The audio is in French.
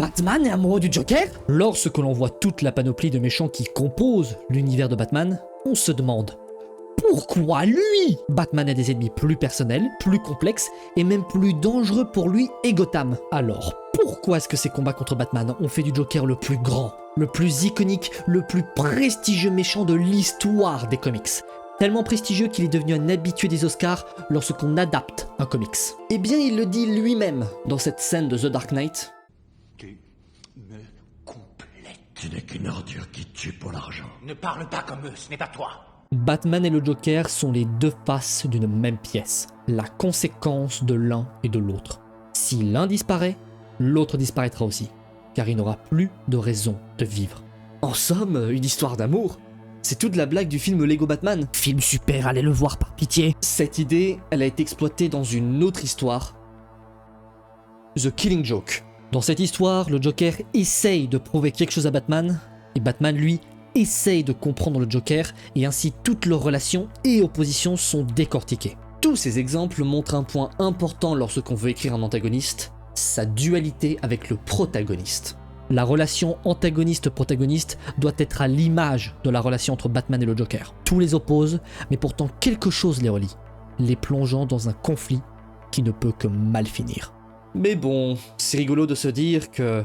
Batman est amoureux du Joker? Lorsque l'on voit toute la panoplie de méchants qui composent l'univers de Batman, on se demande pourquoi lui? Batman a des ennemis plus personnels, plus complexes et même plus dangereux pour lui et Gotham. Alors pourquoi est-ce que ces combats contre Batman ont fait du Joker le plus grand, le plus iconique, le plus prestigieux méchant de l'histoire des comics? Tellement prestigieux qu'il est devenu un habitué des Oscars lorsqu'on adapte un comics. Eh bien, il le dit lui-même dans cette scène de The Dark Knight. Tu me complètes. Tu n'es qu'une ordure qui tue pour l'argent. Ne parle pas comme eux, ce n'est pas toi. Batman et le Joker sont les deux faces d'une même pièce, la conséquence de l'un et de l'autre. Si l'un disparaît, l'autre disparaîtra aussi, car il n'aura plus de raison de vivre. En somme, une histoire d'amour. C'est toute la blague du film Lego Batman. Film super, allez le voir par pitié. Cette idée, elle a été exploitée dans une autre histoire, The Killing Joke. Dans cette histoire, le Joker essaye de prouver quelque chose à Batman, et Batman, lui, essaye de comprendre le Joker, et ainsi toutes leurs relations et oppositions sont décortiquées. Tous ces exemples montrent un point important lorsqu'on veut écrire un antagoniste, sa dualité avec le protagoniste. La relation antagoniste-protagoniste doit être à l'image de la relation entre Batman et le Joker. Tout les oppose, mais pourtant quelque chose les relie, les plongeant dans un conflit qui ne peut que mal finir. Mais bon, c'est rigolo de se dire que